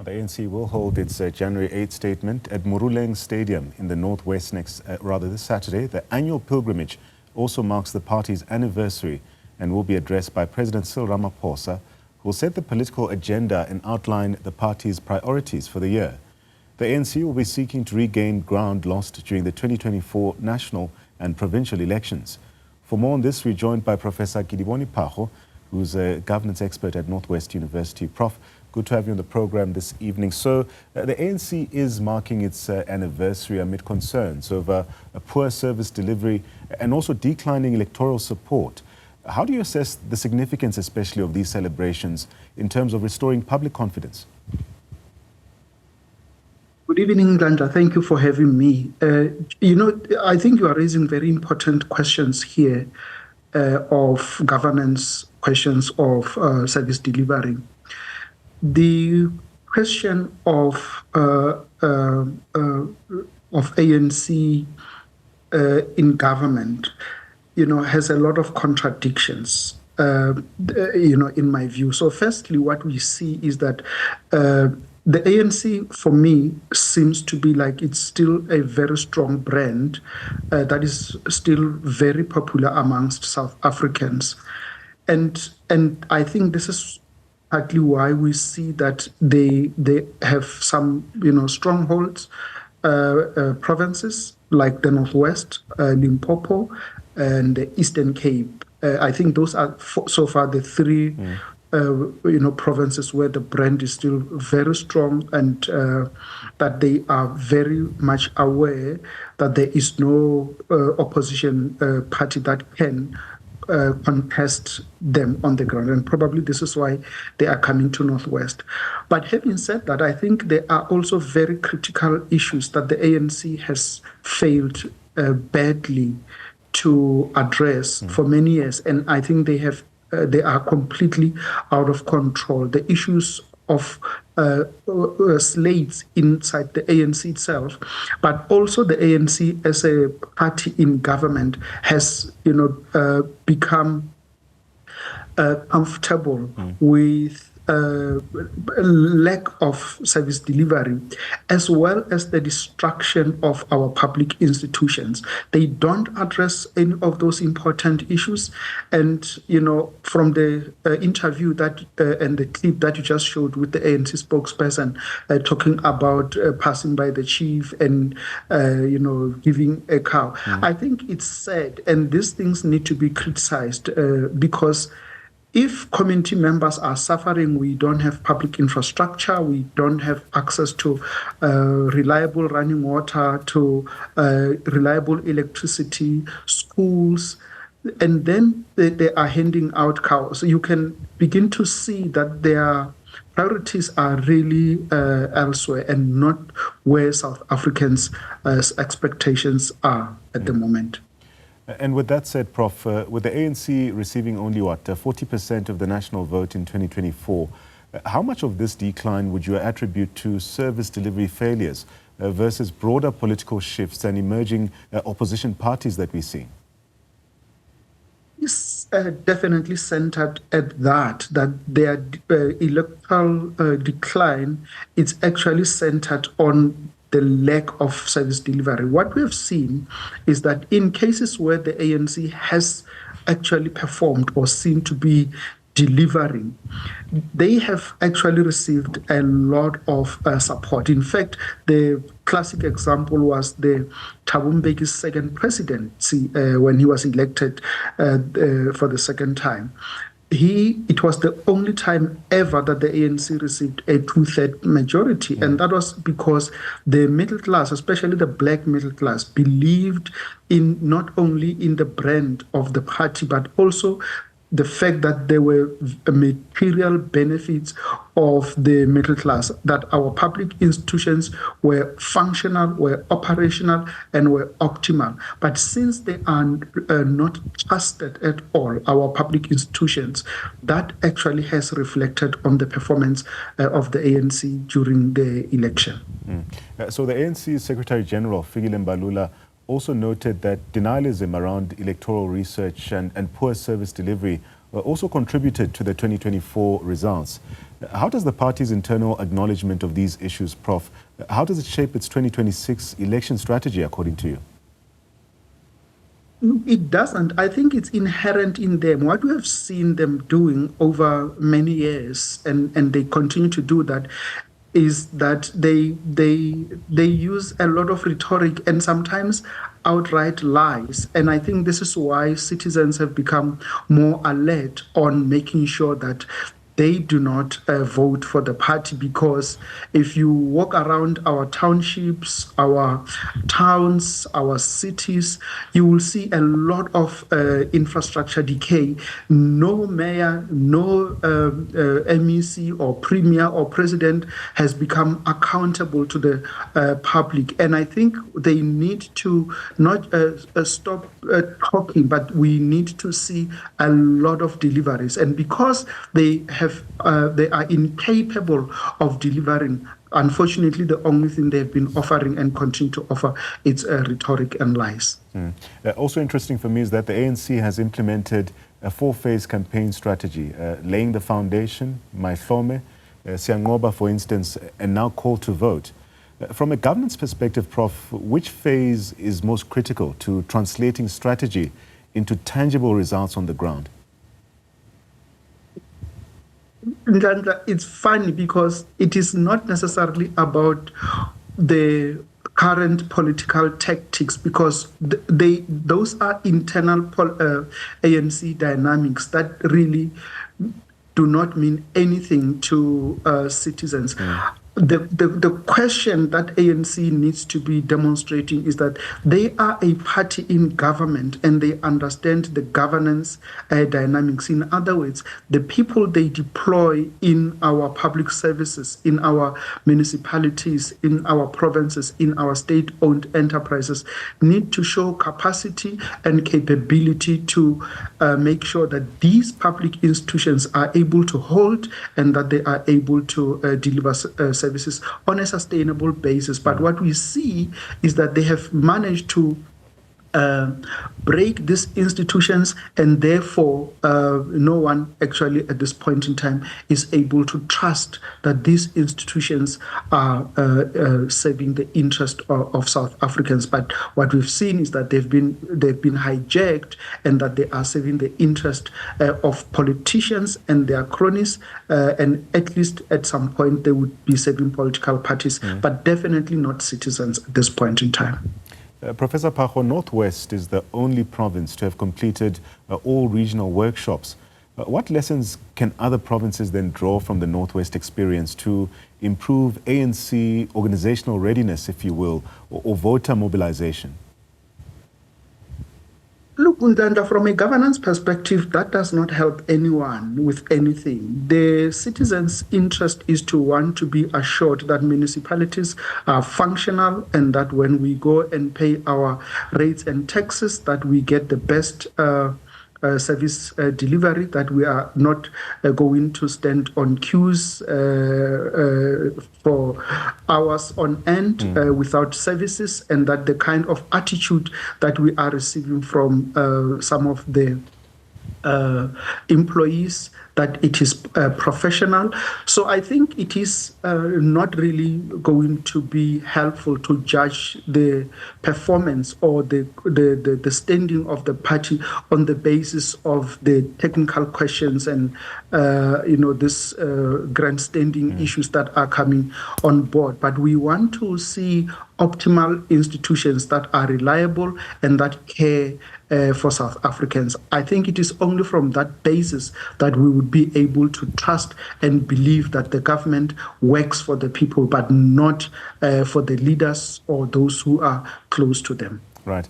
The ANC will hold its January 8 statement at Moruleng Stadium in the North-West this Saturday. The annual pilgrimage also marks the party's anniversary and will be addressed by President Cyril Ramaphosa, who will set the political agenda and outline the party's priorities for the year. The ANC will be seeking to regain ground lost during the 2024 national and provincial elections. For more on this, we're joined by Professor Kedibone Phago, who's a governance expert at North-West University. Prof, good to have you on the program this evening. So the ANC is marking its anniversary amid concerns over a poor service delivery and also declining electoral support. How do you assess the significance, especially of these celebrations, in terms of restoring public confidence? Good evening, Nhlanhla. Thank you for having me. I think you are raising very important questions here of governance, questions of service delivery. The question of ANC in government, has a lot of contradictions, in my view. So firstly, what we see is that the ANC, for me, seems to be like it's still a very strong brand that is still very popular amongst South Africans. And I think this is partly why we see that they have some, strongholds, provinces like the North-West, Limpopo, and the Eastern Cape. I think those are so far the three provinces where the brand is still very strong, and that they are very much aware that there is no opposition party that can contest them on the ground. And probably this is why they are coming to North-West. But having said that, I think there are also very critical issues that the ANC has failed badly to address for many years. And I think they are completely out of control. The issues of slates inside the ANC itself, but also the ANC as a party in government has, become comfortable with lack of service delivery, as well as the destruction of our public institutions. They don't address any of those important issues. And, from the interview that and the clip that you just showed with the ANC spokesperson talking about passing by the chief and, giving a cow, I think it's sad. And these things need to be criticized because if community members are suffering, we don't have public infrastructure, we don't have access to reliable running water, to reliable electricity, schools, and then they are handing out cows. So you can begin to see that their priorities are really elsewhere and not where South Africans' expectations are at the moment. And with that said, Prof, with the ANC receiving only, 40% of the national vote in 2024, how much of this decline would you attribute to service delivery failures versus broader political shifts and emerging opposition parties that we see? It's definitely centered at that their electoral decline is actually centered on the lack of service delivery. What we have seen is that in cases where the ANC has actually performed or seemed to be delivering, they have actually received a lot of support. In fact, the classic example was the Thabo Mbeki's second presidency when he was elected for the second time. It was the only time ever that the ANC received a two-thirds majority, and that was because the middle class, especially the black middle class, believed in not only in the brand of the party, but also the fact that there were material benefits of the middle class, that our public institutions were functional, were operational, and were optimal. But since they are not trusted at all, our public institutions, that actually has reflected on the performance of the ANC during the election. So the ANC Secretary General, Fikile Mbalula, also noted that denialism around electoral research and poor service delivery also contributed to the 2024 results. How does the party's internal acknowledgement of these issues, Prof., how does it shape its 2026 election strategy, according to you? It doesn't. I think it's inherent in them. What we have seen them doing over many years, and they continue to do that, is that they use a lot of rhetoric and sometimes outright lies. And I think this is why citizens have become more alert on making sure that they do not vote for the party, because if you walk around our townships, our towns, our cities, you will see a lot of infrastructure decay. No mayor, no MEC or premier or president has become accountable to the public. And I think they need to not stop talking, but we need to see a lot of deliveries. And because they are incapable of delivering, unfortunately, the only thing they've been offering and continue to offer is rhetoric and lies. Also interesting for me is that the ANC has implemented a 4-phase campaign strategy, laying the foundation, Mahlome, Siyanqoba, for instance, and now call to vote. From a governance perspective, Prof, which phase is most critical to translating strategy into tangible results on the ground? It's funny because it is not necessarily about the current political tactics, because those are internal ANC dynamics that really do not mean anything to citizens. The question that ANC needs to be demonstrating is that they are a party in government and they understand the governance dynamics. In other words, the people they deploy in our public services, in our municipalities, in our provinces, in our state-owned enterprises need to show capacity and capability to make sure that these public institutions are able to hold and that they are able to deliver services on a sustainable basis. But what we see is that they have managed to break these institutions, and therefore no one actually at this point in time is able to trust that these institutions are serving the interest of South Africans. But what we've seen is that they've been hijacked, and that they are serving the interest of politicians and their cronies, and at least at some point they would be serving political parties, but definitely not citizens at this point in time. Professor Phago, North-West is the only province to have completed all regional workshops. What lessons can other provinces then draw from the North-West experience to improve ANC organizational readiness, if you will, or voter mobilization? Look, Ntanda, from a governance perspective, that does not help anyone with anything. The citizens' interest is to want to be assured that municipalities are functional, and that when we go and pay our rates and taxes, that we get the best service delivery, that we are not going to stand on queues for hours on end without services, and that the kind of attitude that we are receiving from some of the employees, that it is professional. So I think it is not really going to be helpful to judge the performance or the standing of the party on the basis of the technical questions and this grandstanding issues that are coming on board. But we want to see optimal institutions that are reliable and that care for South Africans. I think it is only from that basis that we would be able to trust and believe that the government works for the people, but not for the leaders or those who are close to them. Right.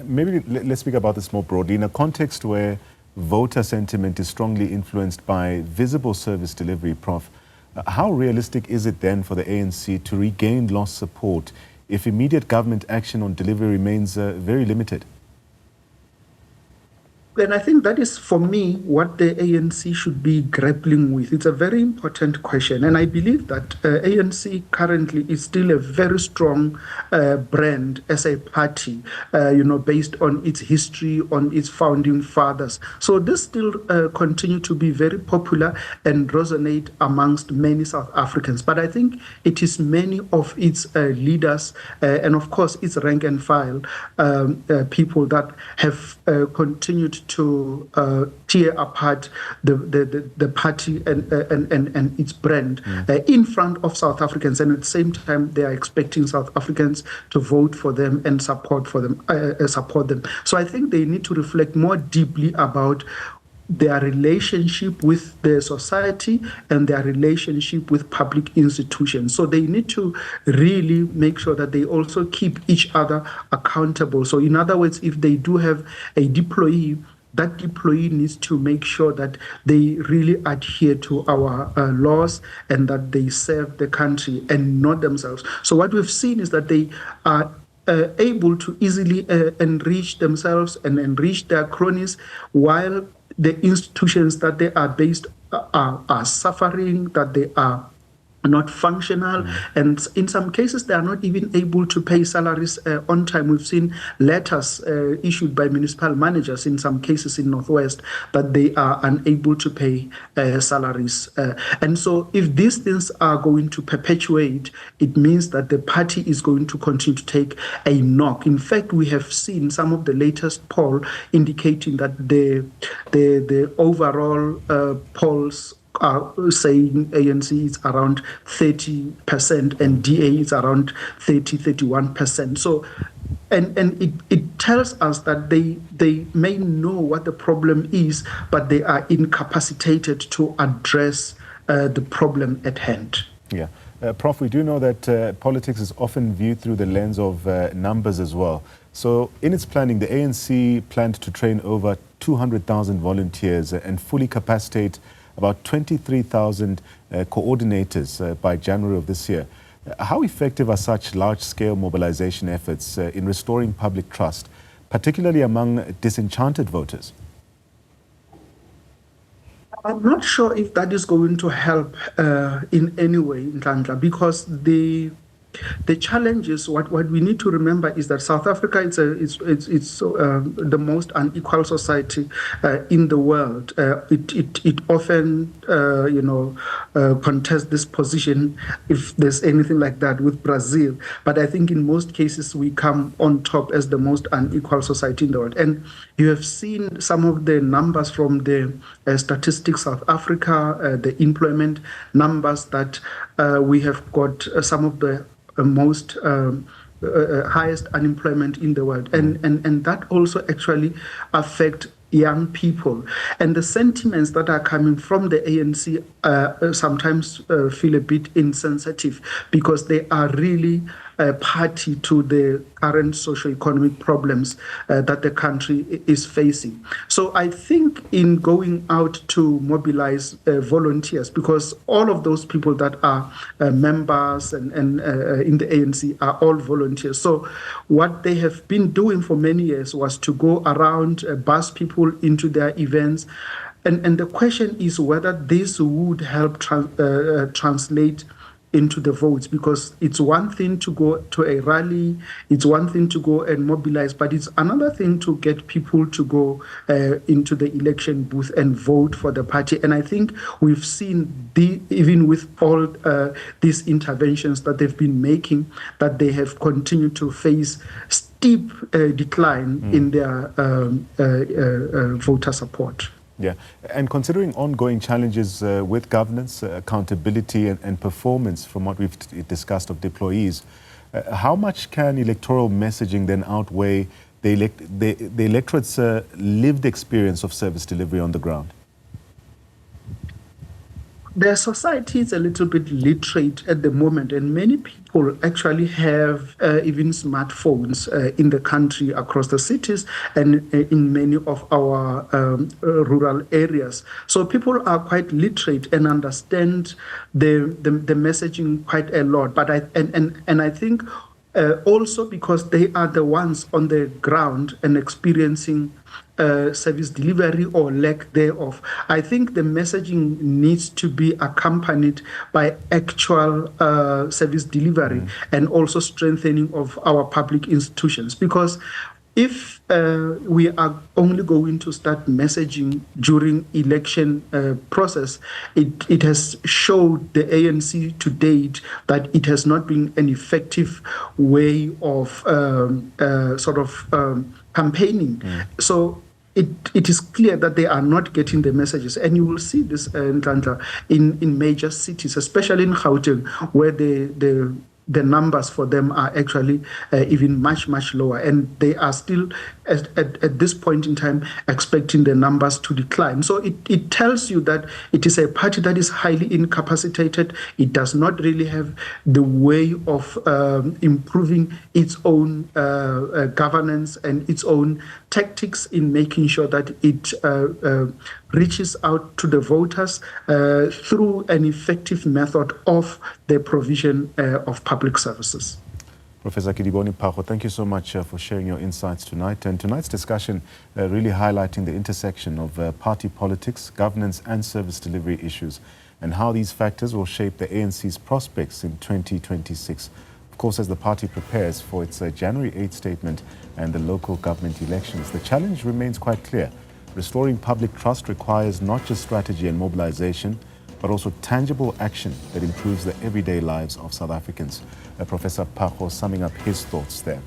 Maybe let's speak about this more broadly. In a context where voter sentiment is strongly influenced by visible service delivery, Prof, how realistic is it then for the ANC to regain lost support if immediate government action on delivery remains very limited? And I think that is, for me, what the ANC should be grappling with. It's a very important question. And I believe that ANC currently is still a very strong brand as a party, based on its history, on its founding fathers. So this still continue to be very popular and resonate amongst many South Africans. But I think it is many of its leaders and, of course, its rank and file people that have continued to tear apart the party and its brand in front of South Africans, and at the same time they are expecting South Africans to vote for them and support them. So I think they need to reflect more deeply about their relationship with the society and their relationship with public institutions. So they need to really make sure that they also keep each other accountable. So in other words, if they do have a deployee, that deployee needs to make sure that they really adhere to our laws and that they serve the country and not themselves. So what we've seen is that they are able to easily enrich themselves and enrich their cronies, while the institutions that they are based are suffering, that they are not functional, and in some cases they are not even able to pay salaries on time. We've seen letters issued by municipal managers in some cases in North-West that they are unable to pay salaries. And so if these things are going to perpetuate, it means that the party is going to continue to take a knock. In fact, we have seen some of the latest poll indicating that the overall polls are saying ANC is around 30% and DA is around 31%. So, and it tells us that they may know what the problem is, but they are incapacitated to address the problem at hand. Yeah. Prof, we do know that politics is often viewed through the lens of numbers as well. So in its planning, the ANC planned to train over 200,000 volunteers and fully capacitate about 23,000 coordinators by January of this year. How effective are such large-scale mobilization efforts in restoring public trust, particularly among disenchanted voters? I'm not sure if that is going to help in any way, Nhlanhla, because the challenge is what we need to remember is that South Africa is the most unequal society in the world. It often contests this position, if there's anything like that, with Brazil. But I think in most cases we come on top as the most unequal society in the world. And you have seen some of the numbers from the Statistics South Africa, the employment numbers that we have got some of the most highest unemployment in the world, and that also actually affect young people. And the sentiments that are coming from the ANC sometimes feel a bit insensitive, because they are really party to the current socio-economic problems that the country is facing. So I think in going out to mobilize volunteers, because all of those people that are members and in the ANC are all volunteers. So what they have been doing for many years was to go around, bus people into their events. And the question is whether this would help translate into the votes, because it's one thing to go to a rally, it's one thing to go and mobilize, but it's another thing to get people to go into the election booth and vote for the party. And I think we've seen, even with all these interventions that they've been making, that they have continued to face steep decline in their voter support. Yeah, and considering ongoing challenges with governance, accountability and performance from what we've discussed of deployees, how much can electoral messaging then outweigh the electorate's lived experience of service delivery on the ground? The society is a little bit literate at the moment, and many people actually have even smartphones in the country, across the cities and in many of our rural areas. So people are quite literate and understand the messaging quite a lot. But I think also because they are the ones on the ground and experiencing service delivery or lack thereof. I think the messaging needs to be accompanied by actual service delivery and also strengthening of our public institutions, because if we are only going to start messaging during election process, it has showed the ANC to date that it has not been an effective way of campaigning. So it is clear that they are not getting the messages, and you will see this Nhlanhla, in major cities, especially in Gauteng, where the numbers for them are actually even much lower, and they are still at this point in time expecting the numbers to decline. So it tells you that it is a party that is highly incapacitated. It does not really have the way of improving its own governance and its own tactics in making sure that it reaches out to the voters through an effective method of the provision of public services. Professor Kedibone Phago, thank you so much for sharing your insights tonight. And tonight's discussion really highlighting the intersection of party politics, governance and service delivery issues, and how these factors will shape the ANC's prospects in 2026. Of course, as the party prepares for its January 8 statement and the local government elections, the challenge remains quite clear. Restoring public trust requires not just strategy and mobilization, but also tangible action that improves the everyday lives of South Africans. Professor Phago summing up his thoughts there.